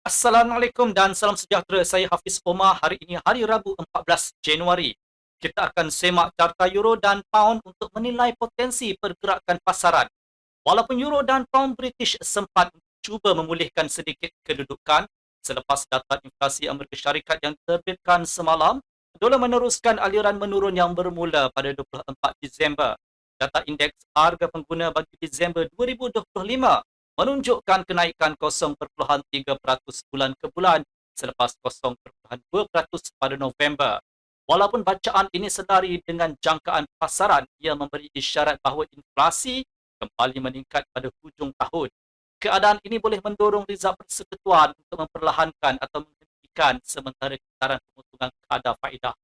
Assalamualaikum dan salam sejahtera. Saya Hafiz Omar. Hari ini hari Rabu 14 Januari. Kita akan semak carta euro dan pound untuk menilai potensi pergerakan pasaran. Walaupun euro dan pound British sempat cuba memulihkan sedikit kedudukan selepas data inflasi Amerika Syarikat yang diterbitkan semalam, dolar meneruskan aliran menurun yang bermula pada 24 Disember. Data indeks harga pengguna bagi Disember 2025 menunjukkan kenaikan 0.3% bulan ke bulan selepas 0.2% pada November. Walaupun bacaan ini sedari dengan jangkaan pasaran, ia memberi isyarat bahawa inflasi kembali meningkat pada hujung tahun. Keadaan ini boleh mendorong Rizal Persekutuan untuk memperlahankan atau menghentikan sementara getaran pemotongan kadar faedah.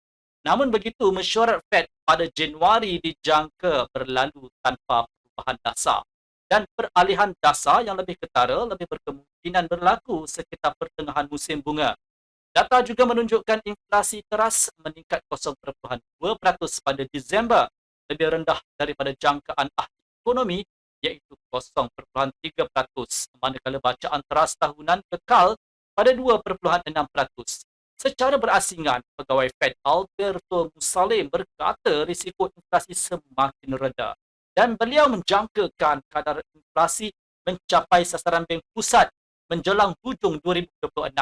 Namun begitu, mesyuarat Fed pada Januari dijangka berlalu tanpa perubahan dasar dan peralihan dasar yang lebih ketara lebih berkemungkinan berlaku sekitar pertengahan musim bunga. Data juga menunjukkan inflasi teras meningkat 0.2% pada Disember, lebih rendah daripada jangkaan ahli ekonomi iaitu 0.3%, manakala bacaan teras tahunan kekal pada 2.6%. Secara berasingan, pegawai Fed Alberto Mussoleh berkata risiko inflasi semakin rendah dan beliau menjangkakan kadar inflasi mencapai sasaran Bank Pusat menjelang hujung 2026.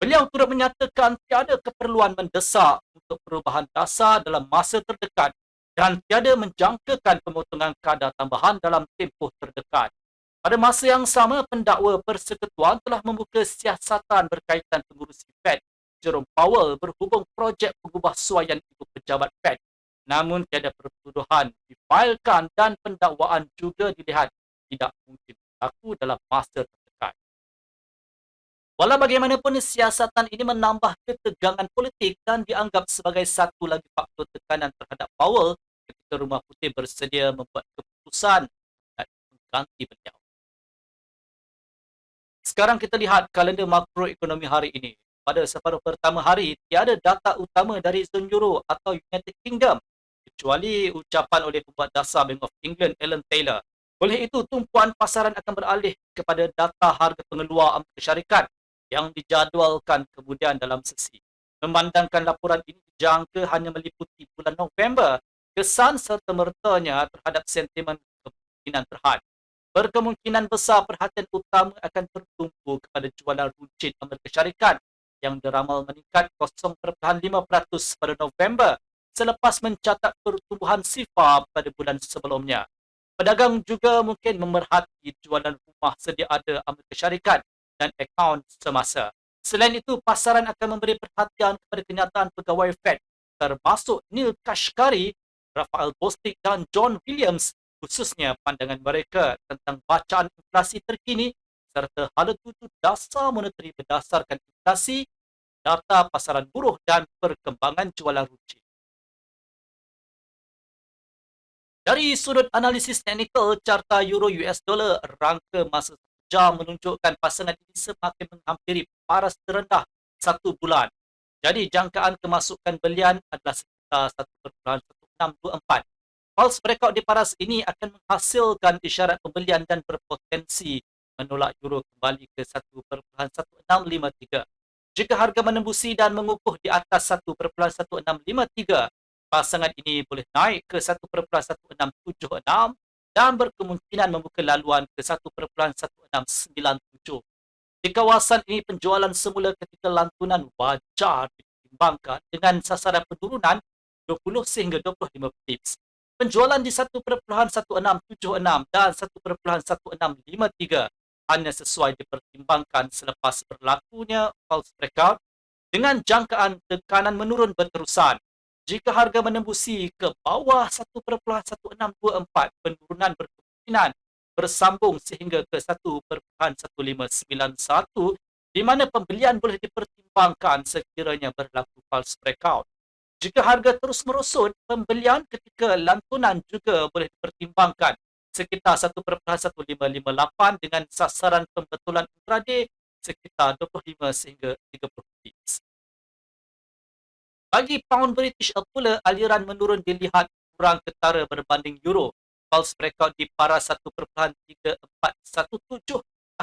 Beliau turut menyatakan tiada keperluan mendesak untuk perubahan dasar dalam masa terdekat dan tiada menjangkakan pemotongan kadar tambahan dalam tempoh terdekat. Pada masa yang sama, pendakwa persekutuan telah membuka siasatan berkaitan pengurusi Fed Jerome Powell berhubung projek pengubahsuaian ibu pejabat Fed. Namun tiada pertuduhan difailkan dan pendakwaan juga dilihat tidak mungkin berlaku dalam masa terdekat. Walau bagaimanapun, siasatan ini menambah ketegangan politik dan dianggap sebagai satu lagi faktor tekanan terhadap Powell ketika Rumah Putih bersedia membuat keputusan dan mengganti beliau. Sekarang kita lihat kalender makroekonomi hari ini. Pada separuh pertama hari, tiada data utama dari zon euro atau United Kingdom kecuali ucapan oleh pembuat dasar Bank of England Alan Taylor. Oleh itu, tumpuan pasaran akan beralih kepada data harga pengeluar Amerika Syarikat yang dijadualkan kemudian dalam sesi. Memandangkan laporan ini dijangka hanya meliputi bulan November, kesan serta-mertanya terhadap sentimen kemungkinan terhad. Berkemungkinan besar perhatian utama akan tertumpu kepada jualan runcit Amerika Syarikat yang diramal meningkat 0.5% pada November selepas mencatat pertumbuhan sifar pada bulan sebelumnya. Pedagang juga mungkin memerhati jualan rumah sedia ada Amerika Syarikat dan akaun semasa. Selain itu, pasaran akan memberi perhatian kepada kenyataan pegawai Fed termasuk Neil Kashkari, Raphael Bostic dan John Williams, khususnya pandangan mereka tentang bacaan inflasi terkini serta hala tuju dasar moneteri berdasarkan inflasi, data pasaran buruh dan perkembangan jualan runcit. Dari sudut analisis teknikal, carta euro US dollar rangka masa jam menunjukkan pasangan ini semakin menghampiri paras terendah satu bulan. Jadi jangkaan kemasukan belian adalah sekitar 1.1624. Pulse breakout di paras ini akan menghasilkan isyarat pembelian dan berpotensi menolak euro kembali ke 1.1653. Jika harga menembusi dan mengukuh di atas 1.1653, pasangan ini boleh naik ke 1.1676 dan berkemungkinan membuka laluan ke 1.1697. Di kawasan ini, penjualan semula ketika lantunan wajar ditimbangkan dengan sasaran penurunan 20 sehingga 25 pips. Penjualan di 1.1676 dan 1.1653 hanya sesuai dipertimbangkan selepas berlakunya false breakout dengan jangkaan tekanan menurun berterusan. Jika harga menembusi ke bawah 1.1624, penurunan berkemungkinan bersambung sehingga ke 1.1591 di mana pembelian boleh dipertimbangkan sekiranya berlaku false breakout. Jika harga terus merosot, pembelian ketika lantunan juga boleh dipertimbangkan sekitar 1.1558 dengan sasaran pembetulan intraday sekitar 25 sehingga 30 pips. Bagi pound British pula, aliran menurun dilihat kurang ketara berbanding euro. Pulse breakout di paras 1.3417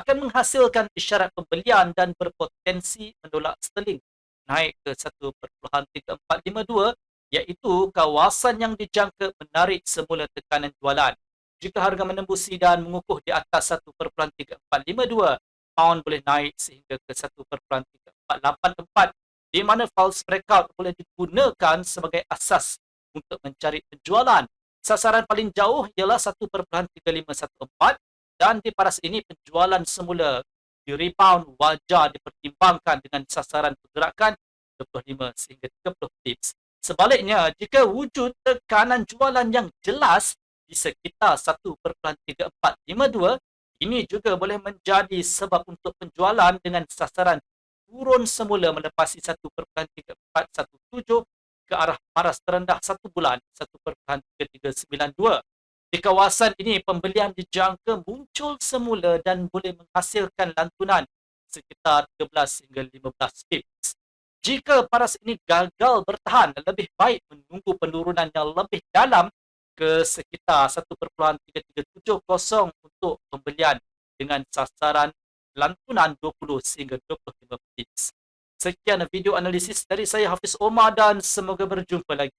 akan menghasilkan isyarat pembelian dan berpotensi menolak sterling naik ke 1.3452, iaitu kawasan yang dijangka menarik semula tekanan jualan. Jika harga menembusi dan mengukuh di atas 1.3452, pound boleh naik sehingga ke 1.3484, di mana false breakout boleh digunakan sebagai asas untuk mencari penjualan. Sasaran paling jauh ialah 1.3514 dan di paras ini penjualan semula di rebound wajar dipertimbangkan dengan sasaran pergerakan 25 sehingga 30 pips. Sebaliknya, jika wujud tekanan jualan yang jelas di sekitar 1.3452, ini juga boleh menjadi sebab untuk penjualan dengan sasaran turun semula melepasi 1.3417 ke arah paras terendah satu bulan 1.3392. Di kawasan ini, pembelian dijangka muncul semula dan boleh menghasilkan lantunan sekitar 13 hingga 15 pips. Jika paras ini gagal bertahan, lebih baik menunggu penurunan yang lebih dalam ke sekitar 1.3370 untuk pembelian dengan sasaran lantunan 20 hingga 25 pips. Sekian video analisis dari saya Hafiz Omar dan semoga berjumpa lagi.